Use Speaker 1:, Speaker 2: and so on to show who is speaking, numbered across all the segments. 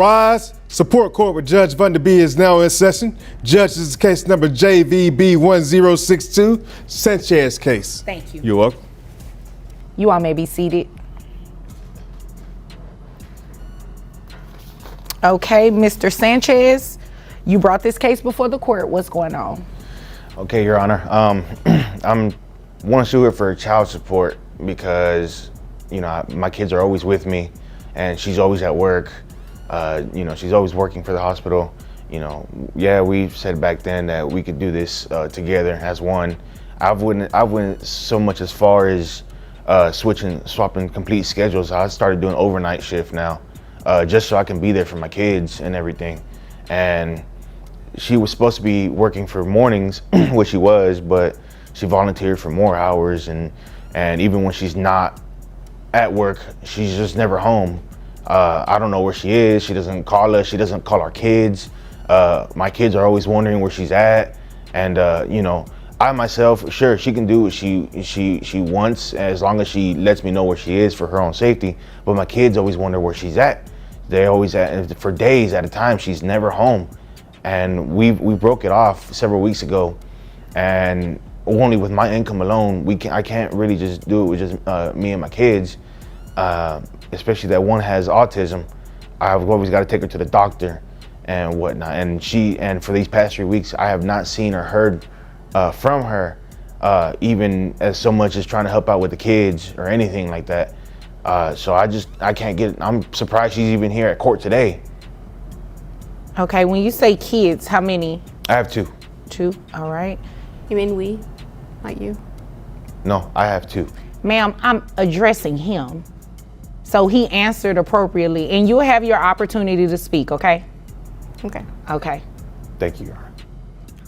Speaker 1: Rise. Support court with Judge Van B is now in session. Judge, this is case number JVB1062, Sanchez case.
Speaker 2: Thank you.
Speaker 1: You're welcome.
Speaker 2: You all may be seated. Okay, Mr. Sanchez, you brought this case before the court. What's going on?
Speaker 3: Okay, Your Honor. I'm want to sue her for child support because, you know, my kids are always with me, and she's always at work. You know, she's always working for the hospital. You know, yeah, we said back then that we could do this together as one. I wouldn't so much as far as swapping complete schedules. I started doing overnight shift now, just so I can be there for my kids and everything. And she was supposed to be working for mornings, which she was, but she volunteered for more hours. And even when she's not at work, she's just never home. I don't know where she is. She doesn't call us. She doesn't call our kids. My kids are always wondering where she's at. And, you know, I myself, sure, she can do what she wants as long as she lets me know where she is for her own safety. But my kids always wonder where she's at. They're always for days at a time. She's never home. And we broke it off several weeks ago. And only with my income alone, I can't really just do it with just me and my kids. Especially that one has autism. I've always got to take her to the doctor and whatnot. And for these past 3 weeks, I have not seen or heard from her, even as so much as trying to help out with the kids or anything like that. So I can't get it. I'm surprised she's even here at court today.
Speaker 2: Okay, when you say kids, how many?
Speaker 3: I have two.
Speaker 2: Two, all right.
Speaker 4: You mean we, not you?
Speaker 3: No, I have two.
Speaker 2: Ma'am, I'm addressing him. So he answered appropriately, and you'll have your opportunity to speak, okay?
Speaker 4: Okay.
Speaker 2: Okay.
Speaker 3: Thank you, Your Honor.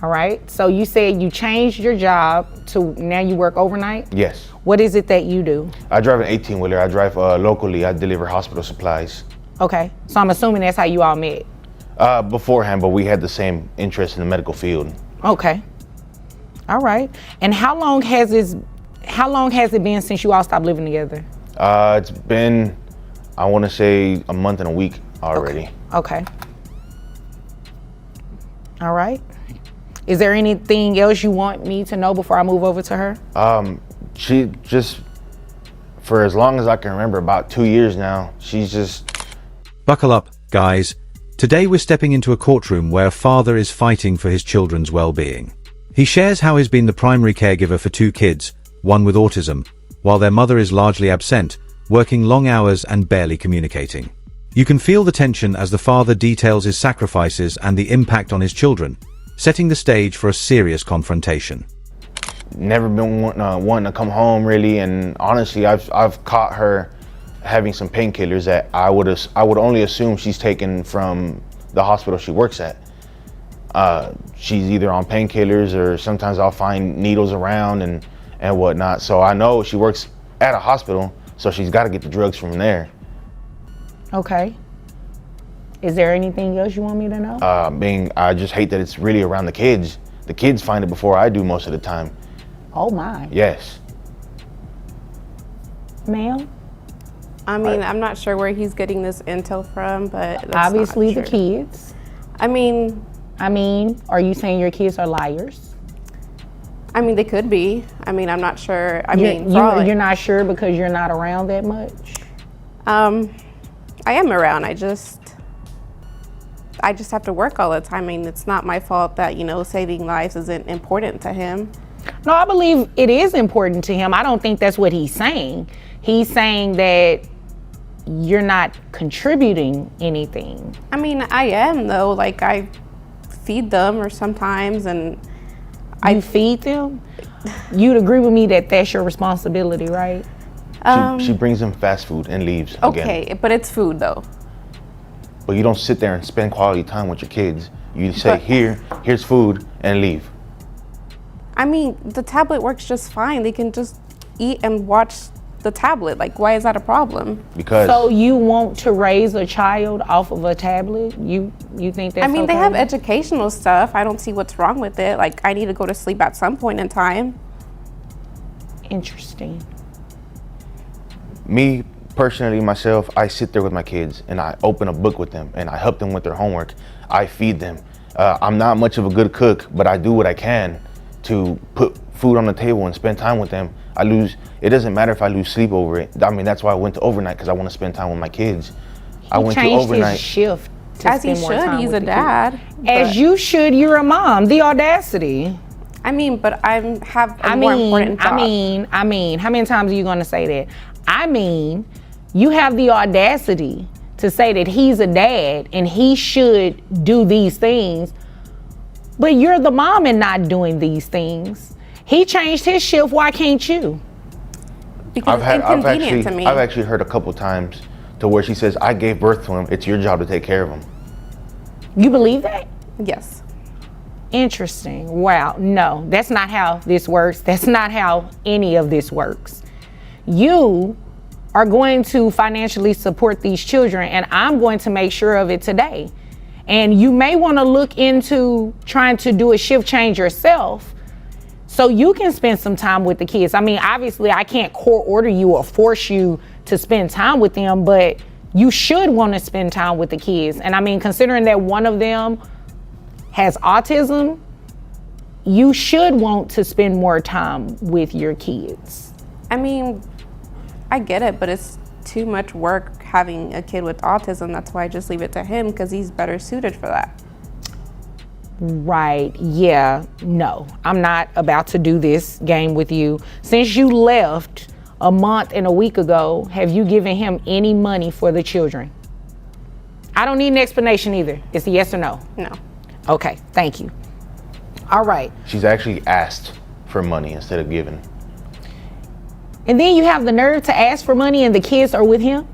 Speaker 2: All right, so you said you changed your job to now you work overnight?
Speaker 3: Yes.
Speaker 2: What is it that you do?
Speaker 3: I drive an 18-wheeler. I drive locally. I deliver hospital supplies.
Speaker 2: Okay, so I'm assuming that's how you all met?
Speaker 3: Beforehand, but we had the same interest in the medical field.
Speaker 2: Okay. All right, and how long has it been since you all stopped living together?
Speaker 3: It's been, I want to say, a month and a week already.
Speaker 2: Okay. All right. Is there anything else you want me to know before I move over to her?
Speaker 3: She just, for as long as I can remember, about 2 years now, she's just...
Speaker 5: Buckle up, guys. Today we're stepping into a courtroom where a father is fighting for his children's well-being. He shares how he's been the primary caregiver for two kids, one with autism, while their mother is largely absent, working long hours and barely communicating. You can feel the tension as the father details his sacrifices and the impact on his children, setting the stage for a serious confrontation.
Speaker 3: Never been wanting to come home really, and honestly, I've caught her having some painkillers that I would only assume she's taken from the hospital she works at. She's either on painkillers, or sometimes I'll find needles around and whatnot. So I know she works at a hospital, so she's got to get the drugs from there.
Speaker 2: Okay. Is there anything else you want me to know?
Speaker 3: I just hate that it's really around the kids. The kids find it before I do most of the time.
Speaker 2: Oh my.
Speaker 3: Yes.
Speaker 2: Ma'am?
Speaker 4: I mean, I'm not sure where he's getting this intel from, but that's
Speaker 2: Obviously
Speaker 4: not
Speaker 2: the
Speaker 4: true.
Speaker 2: kids.
Speaker 4: I mean,
Speaker 2: are you saying your kids are liars?
Speaker 4: I mean, they could be. I mean, I'm not sure.
Speaker 2: You're not sure because you're not around that much?
Speaker 4: I am around. I just have to work all the time. I mean, it's not my fault that, you know, saving lives isn't important to him.
Speaker 2: No, I believe it is important to him. I don't think that's what he's saying. He's saying that you're not contributing anything.
Speaker 4: I mean, I am though. Like, I feed them or sometimes, and
Speaker 2: You feed them? You'd agree with me that that's your responsibility, right?
Speaker 3: She brings them fast food and leaves again.
Speaker 4: Okay, but it's food though.
Speaker 3: But you don't sit there and spend quality time with your kids. You say, here's food, and leave.
Speaker 4: I mean, the tablet works just fine. They can just eat and watch the tablet. Like, why is that a problem?
Speaker 3: Because...
Speaker 2: So you want to raise a child off of a tablet? You think that's
Speaker 4: I mean,
Speaker 2: okay?
Speaker 4: they have educational stuff. I don't see what's wrong with it. Like, I need to go to sleep at some point in time.
Speaker 2: Interesting.
Speaker 3: Me personally, myself, I sit there with my kids and I open a book with them and I help them with their homework. I feed them. I'm not much of a good cook, but I do what I can to put food on the table and spend time with them. It doesn't matter if I lose sleep over it. I mean, that's why I went to overnight, because I want to spend time with my kids. I went to overnight.
Speaker 2: His shift to
Speaker 4: As he
Speaker 2: spend more
Speaker 4: should,
Speaker 2: time
Speaker 4: he's
Speaker 2: with
Speaker 4: a
Speaker 2: the
Speaker 4: dad.
Speaker 2: kids. As you should, you're a mom. The audacity.
Speaker 4: I mean, but I have a more important job.
Speaker 2: I mean, how many times are you gonna say that? I mean, you have the audacity to say that he's a dad and he should do these things, but you're the mom and not doing these things. He changed his shift, why can't you?
Speaker 4: Because it's inconvenient to me.
Speaker 3: I've actually heard a couple times to where she says, I gave birth to him, it's your job to take care of him.
Speaker 2: You believe that?
Speaker 4: Yes.
Speaker 2: Interesting. Wow. No, that's not how this works. That's not how any of this works. You are going to financially support these children, and I'm going to make sure of it today. And you may want to look into trying to do a shift change yourself so you can spend some time with the kids. I mean, obviously, I can't court order you or force you to spend time with them, but you should want to spend time with the kids. And I mean, considering that one of them has autism, you should want to spend more time with your kids.
Speaker 4: I mean, I get it, but it's too much work having a kid with autism. That's why I just leave it to him, because he's better suited for that.
Speaker 2: Right, yeah, no, I'm not about to do this game with you. Since you left a month and a week ago, have you given him any money for the children? I don't need an explanation either. It's a yes or no.
Speaker 4: No.
Speaker 2: Okay, thank you. All right.
Speaker 3: She's actually asked for money instead of giving.
Speaker 2: And then you have the nerve to ask for money and the kids are with him?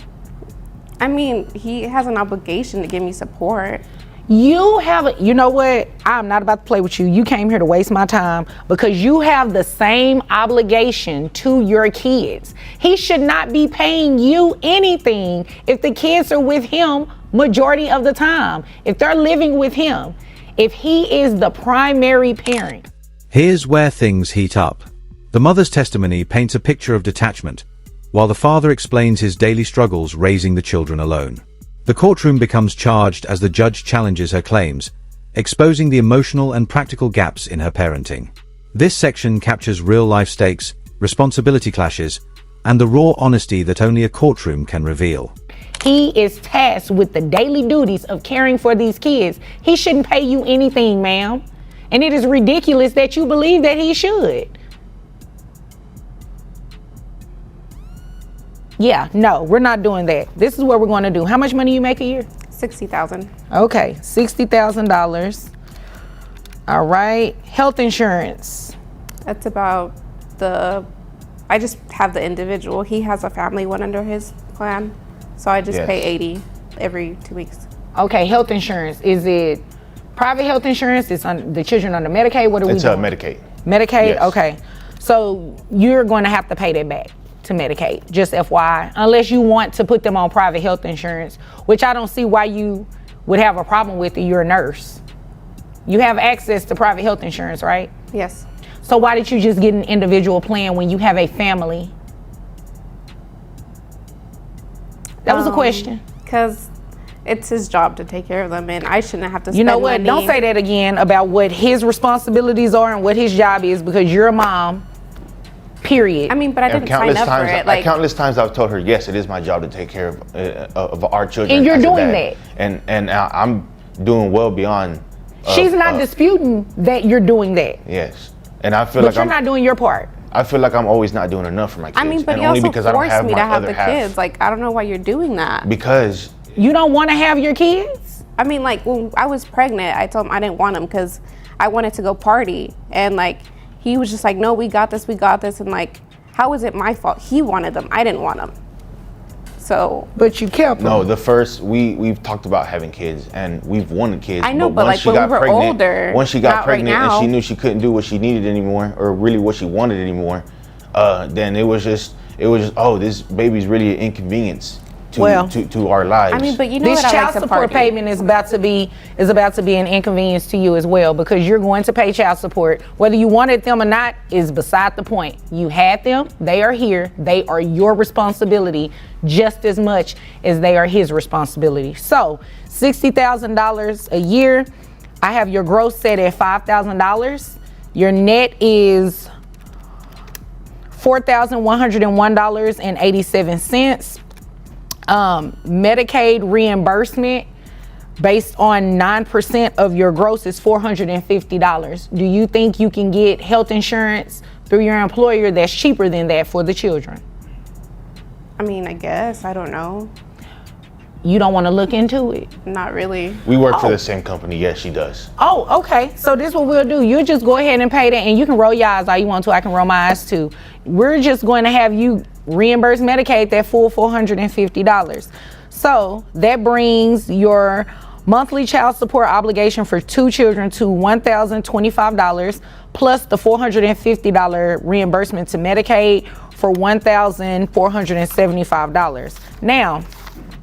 Speaker 4: I mean, he has an obligation to give me support.
Speaker 2: You know what? I'm not about to play with you. You came here to waste my time because you have the same obligation to your kids. He should not be paying you anything if the kids are with him majority of the time, if they're living with him, if he is the primary parent.
Speaker 5: Here's where things heat up. The mother's testimony paints a picture of detachment, while the father explains his daily struggles raising the children alone. The courtroom becomes charged as the judge challenges her claims, exposing the emotional and practical gaps in her parenting. This section captures real-life stakes, responsibility clashes, and the raw honesty that only a courtroom can reveal.
Speaker 2: He is tasked with the daily duties of caring for these kids. He shouldn't pay you anything, ma'am. And it is ridiculous that you believe that he should. Yeah, no, we're not doing that. This is what we're going to do. How much money you make a year?
Speaker 4: $60,000.
Speaker 2: Okay, $60,000. All right, health insurance.
Speaker 4: That's about I just have the individual. He has a family one under his plan. So I just pay $80 every 2 weeks.
Speaker 2: Okay, health insurance. Is it private health insurance? Is the children under Medicaid? What are we doing?
Speaker 3: It's Medicaid.
Speaker 2: Medicaid?
Speaker 3: Yes.
Speaker 2: Okay. So you're going to have to pay that back to Medicaid, just FYI, unless you want to put them on private health insurance, which I don't see why you would have a problem with it. You're a nurse. You have access to private health insurance, right?
Speaker 4: Yes.
Speaker 2: So why did you just get an individual plan when you have a family? That was a question.
Speaker 4: Because it's his job to take care of them, and I shouldn't have to spend money.
Speaker 2: You know what? Don't say that again about what his responsibilities are and what his job is, because you're a mom, period.
Speaker 4: I mean, but I didn't sign up for it.
Speaker 3: Countless times I've told her, yes, it is my job to take care of our children.
Speaker 2: And you're doing that.
Speaker 3: And I'm doing well beyond.
Speaker 2: She's not disputing that you're doing that.
Speaker 3: Yes. And I feel
Speaker 2: but
Speaker 3: like
Speaker 2: you're not doing your part.
Speaker 3: I feel like I'm always not doing enough for my kids.
Speaker 4: I mean, but
Speaker 3: and
Speaker 4: you
Speaker 3: only
Speaker 4: also
Speaker 3: because I don't
Speaker 4: forced
Speaker 3: have
Speaker 4: me
Speaker 3: my
Speaker 4: to have
Speaker 3: other
Speaker 4: the
Speaker 3: half.
Speaker 4: kids. Like, I don't know why you're doing that.
Speaker 3: Because
Speaker 2: you don't want to have your kids?
Speaker 4: I mean, like, when I was pregnant, I told him I didn't want them because I wanted to go party. And, like, he was just like, no, we got this. And, like, how is it my fault? He wanted them. I didn't want them. So.
Speaker 2: But you kept them.
Speaker 3: No, we've talked about having kids and we've wanted kids.
Speaker 4: I know, but like when we were older.
Speaker 3: Once she got pregnant
Speaker 4: right
Speaker 3: and she knew she couldn't do what she needed anymore, or really what she wanted anymore, then it was just, oh, this baby's really an inconvenience to our lives.
Speaker 4: I mean, but you know
Speaker 2: This
Speaker 4: what, I
Speaker 2: child
Speaker 4: like to
Speaker 2: support
Speaker 4: party.
Speaker 2: payment is about to be an inconvenience to you as well, because you're going to pay child support. Whether you wanted them or not is beside the point. You had them, they are here, they are your responsibility just as much as they are his responsibility. So $60,000 a year. I have your gross set at $5,000. Your net is $4,101.87. Medicaid reimbursement based on 9% of your gross is $450. Do you think you can get health insurance through your employer that's cheaper than that for the children?
Speaker 4: I mean, I guess, I don't know.
Speaker 2: You don't want to look into it?
Speaker 4: Not really.
Speaker 3: we work for the same company. Yes, she does.
Speaker 2: Oh, okay. So this is what we'll do. You just go ahead and pay that, and you can roll your eyes all you want to. I can roll my eyes too. We're just going to have you reimburse Medicaid that full $450. So that brings your monthly child support obligation for 2 children to $1,025 plus the $450 reimbursement to Medicaid for $1,475. Now,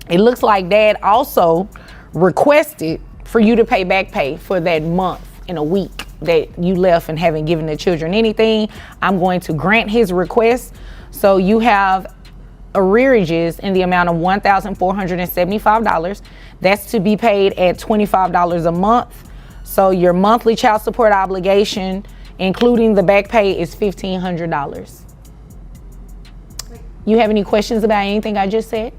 Speaker 2: it looks like Dad also requested for you to pay back pay for that month in a week that you left and haven't given the children anything. I'm going to grant his request. So you have arrearages in the amount of $1,475. That's to be paid at $25 a month. So your monthly child support obligation, including the back pay, is $1,500. You have any questions about anything I just said?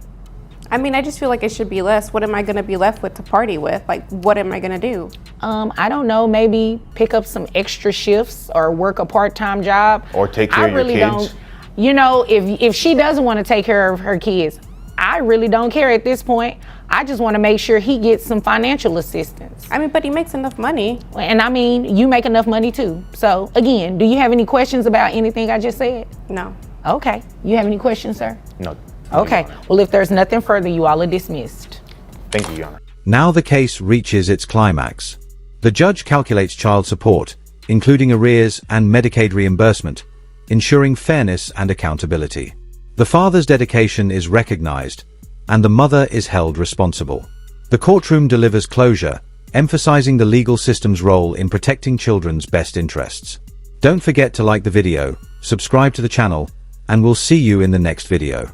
Speaker 4: I mean, I just feel like it should be less. What am I going to be left with to party with? Like, what am I going to do?
Speaker 2: I don't know, maybe pick up some extra shifts or work a part-time job.
Speaker 3: Or take care of your kids.
Speaker 2: Don't, you know, if she doesn't want to take care of her kids, I really don't care at this point. I just want to make sure he gets some financial assistance.
Speaker 4: I mean, but he makes enough money.
Speaker 2: And I mean, you make enough money too. So again, do you have any questions about anything I just said?
Speaker 4: No.
Speaker 2: Okay. You have any questions, sir?
Speaker 3: No.
Speaker 2: Okay. Well, if there's nothing further, you all are dismissed.
Speaker 3: Thank you, Your Honor.
Speaker 5: Now the case reaches its climax. The judge calculates child support, including arrears and Medicaid reimbursement, ensuring fairness and accountability. The father's dedication is recognized, and the mother is held responsible. The courtroom delivers closure, emphasizing the legal system's role in protecting children's best interests. Don't forget to like the video, subscribe to the channel, and we'll see you in the next video.